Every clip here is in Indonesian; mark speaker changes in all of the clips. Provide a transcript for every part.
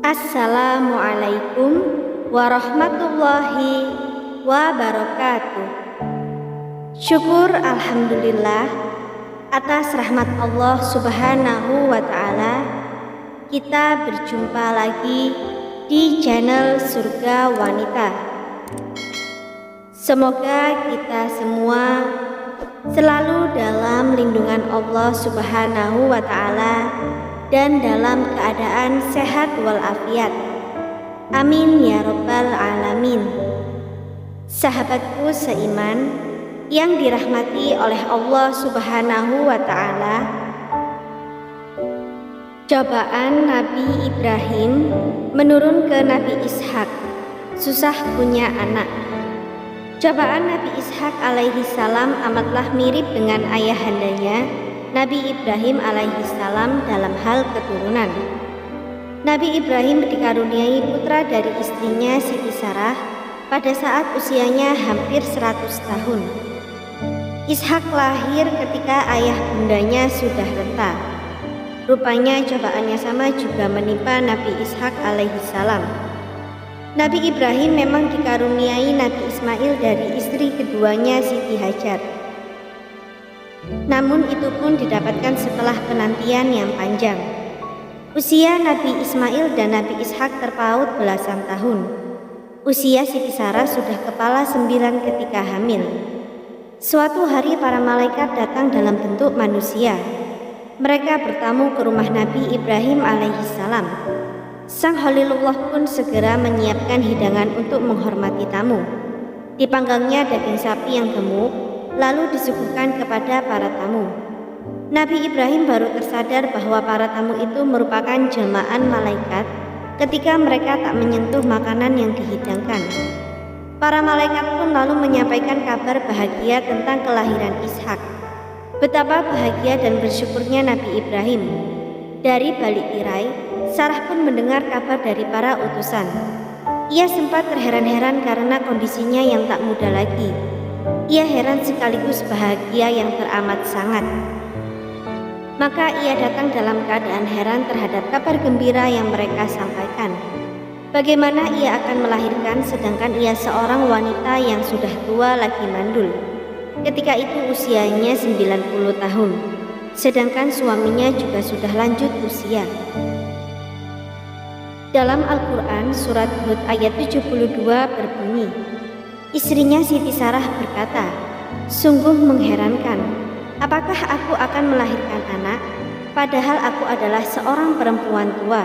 Speaker 1: Assalamualaikum warahmatullahi wabarakatuh. Syukur alhamdulillah atas rahmat Allah Subhanahu wa ta'ala, kita berjumpa lagi di channel Surga Wanita. Semoga kita semua selalu dalam lindungan Allah Subhanahu wa ta'ala dan dalam keadaan sehat walafiat. Amin ya rabbal alamin. Sahabatku seiman yang dirahmati oleh Allah Subhanahu wa ta'ala, cobaan Nabi Ibrahim menurun ke Nabi Ishak, susah punya anak. Cobaan Nabi Ishak alaihi salam amatlah mirip dengan ayahandanya Nabi Ibrahim alaihi salam dalam hal keturunan. Nabi Ibrahim dikaruniai putra dari istrinya Siti Sarah pada saat usianya hampir 100 tahun. Ishak lahir ketika ayah bundanya sudah renta. Rupanya cobaannya sama juga menimpa Nabi Ishak alaihi salam. Nabi Ibrahim memang dikaruniai Nabi Ismail dari istri keduanya Siti Hajar. Namun itu pun didapatkan setelah penantian yang panjang. Usia Nabi Ismail dan Nabi Ishak terpaut belasan tahun. Usia Siti Sarah sudah kepala 9 ketika hamil. Suatu hari para malaikat datang dalam bentuk manusia. Mereka bertamu ke rumah Nabi Ibrahim alaihi salam. Sang Khalilullah pun segera menyiapkan hidangan untuk menghormati tamu. Dipanggangnya daging sapi yang gemuk, lalu disuguhkan kepada para tamu. Nabi Ibrahim baru tersadar bahwa para tamu itu merupakan jelmaan malaikat ketika mereka tak menyentuh makanan yang dihidangkan. Para malaikat pun lalu menyampaikan kabar bahagia tentang kelahiran Ishak. Betapa bahagia dan bersyukurnya Nabi Ibrahim. Dari balik tirai, Sarah pun mendengar kabar dari para utusan. Ia sempat terheran-heran karena kondisinya yang tak muda lagi. Ia heran sekaligus bahagia yang teramat sangat. Maka ia datang dalam keadaan heran terhadap kabar gembira yang mereka sampaikan. Bagaimana ia akan melahirkan sedangkan ia seorang wanita yang sudah tua lagi mandul. Ketika itu usianya 90 tahun, sedangkan suaminya juga sudah lanjut usia. Dalam Al-Quran surat Hud ayat 72 berbunyi, istrinya Siti Sarah berkata, "Sungguh mengherankan, apakah aku akan melahirkan anak, padahal aku adalah seorang perempuan tua,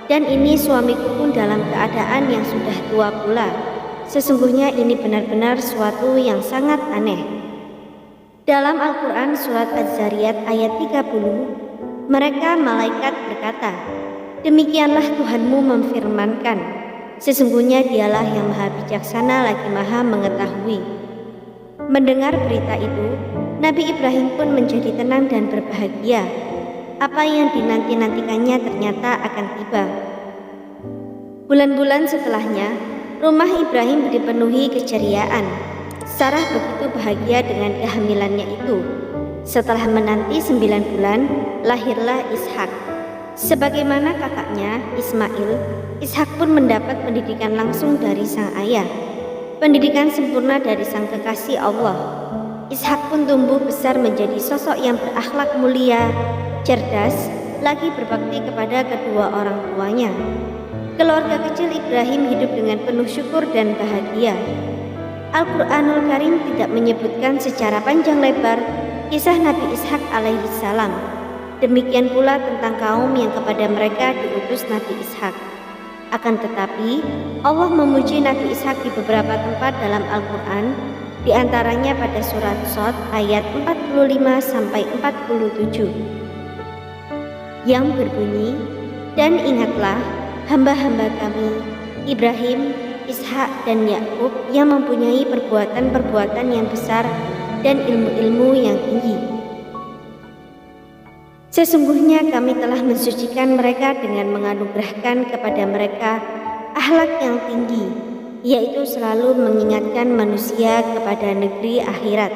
Speaker 1: dan ini suamiku pun dalam keadaan yang sudah tua pula. Sesungguhnya ini benar-benar suatu yang sangat aneh." Dalam Al-Quran surat Az-Zariyat ayat 30, mereka malaikat berkata, "Demikianlah Tuhanmu memfirmankan, sesungguhnya dialah yang maha bijaksana lagi maha mengetahui." Mendengar berita itu, Nabi Ibrahim pun menjadi tenang dan berbahagia. Apa yang dinanti-nantikannya ternyata akan tiba. Bulan-bulan setelahnya, rumah Ibrahim dipenuhi keceriaan. Sarah begitu bahagia dengan kehamilannya itu. Setelah menanti 9 bulan, lahirlah Ishak. Sebagaimana kakaknya Ismail, Ishak pun mendapat pendidikan langsung dari sang ayah. Pendidikan sempurna dari sang kekasih Allah. Ishak pun tumbuh besar menjadi sosok yang berakhlak mulia, cerdas, lagi berbakti kepada kedua orang tuanya. Keluarga kecil Ibrahim hidup dengan penuh syukur dan bahagia. Al-Quranul Karim tidak menyebutkan secara panjang lebar kisah Nabi Ishak alaihi salam. Demikian pula tentang kaum yang kepada mereka diutus Nabi Ishak. Akan tetapi, Allah memuji Nabi Ishak di beberapa tempat dalam Al-Quran, di antaranya pada surat Shad ayat 45-47 yang berbunyi, "Dan ingatlah hamba-hamba kami Ibrahim, Ishak dan Yakub yang mempunyai perbuatan-perbuatan yang besar dan ilmu-ilmu yang tinggi. Sesungguhnya kami telah mensucikan mereka dengan menganugerahkan kepada mereka akhlak yang tinggi, yaitu selalu mengingatkan manusia kepada negeri akhirat.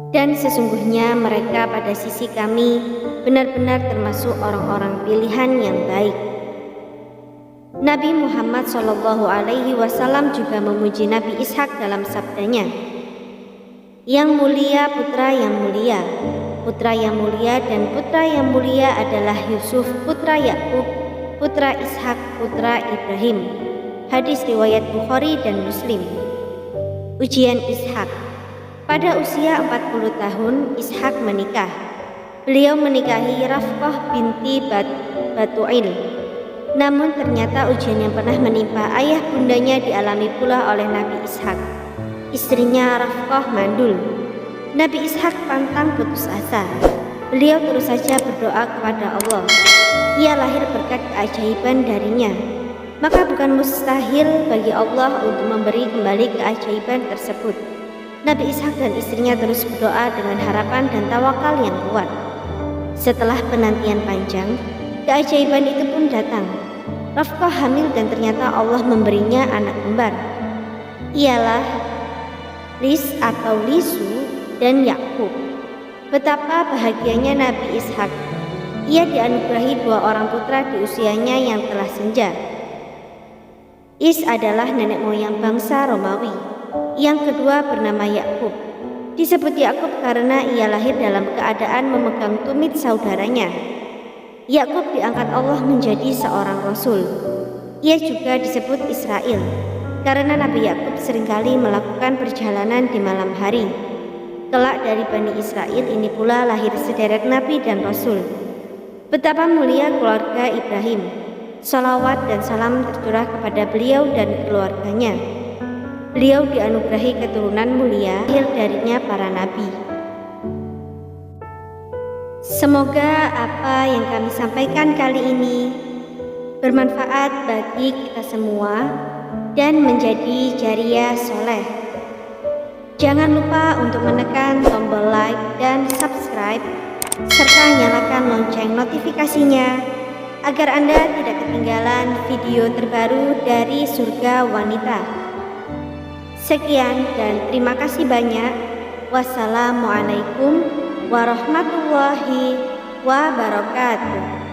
Speaker 1: Dan sesungguhnya mereka pada sisi kami benar-benar termasuk orang-orang pilihan yang baik. Nabi Muhammad SAW juga memuji Nabi Ishak dalam sabdanya, "Yang mulia putra yang mulia, putra yang mulia dan putra yang mulia adalah Yusuf putra Yakub, putra Ishak putra Ibrahim." Hadis riwayat Bukhari dan Muslim. Ujian Ishak. Pada usia 40 tahun Ishak menikah. Beliau menikahi Rafqah binti Batu'il. Namun ternyata ujian yang pernah menimpa ayah bundanya dialami pula oleh Nabi Ishak. Istrinya Rafqah mandul. Nabi Ishak pantang putus asa. Beliau terus saja berdoa kepada Allah. Ia lahir berkat keajaiban darinya. Maka bukan mustahil bagi Allah untuk memberi kembali keajaiban tersebut. Nabi Ishak dan istrinya terus berdoa dengan harapan dan tawakal yang kuat. Setelah penantian panjang, keajaiban itu pun datang. Rafqah hamil dan ternyata Allah memberinya anak kembar. Ialah Lis atau Lisu dan Yakub. Betapa bahagianya Nabi Ishak. Ia dianugerahi 2 orang putra di usianya yang telah senja. Is adalah nenek moyang bangsa Romawi. Yang kedua bernama Yakub. Disebut Yakub karena ia lahir dalam keadaan memegang tumit saudaranya. Yakub diangkat Allah menjadi seorang rasul. Ia juga disebut Israel karena Nabi Yakub seringkali melakukan perjalanan di malam hari. Kelak dari Bani Israel ini pula lahir sederet nabi dan rasul. Betapa mulia keluarga Ibrahim. Salawat dan salam tercurah kepada beliau dan keluarganya. Beliau dianugerahi keturunan mulia, lahir darinya para nabi. Semoga apa yang kami sampaikan kali ini bermanfaat bagi kita semua dan menjadi jariah soleh. Jangan lupa untuk menekan tombol like dan subscribe serta nyalakan lonceng notifikasinya agar Anda tidak ketinggalan video terbaru dari Surga Wanita. Sekian dan terima kasih banyak. Wassalamualaikum warahmatullahi wabarakatuh.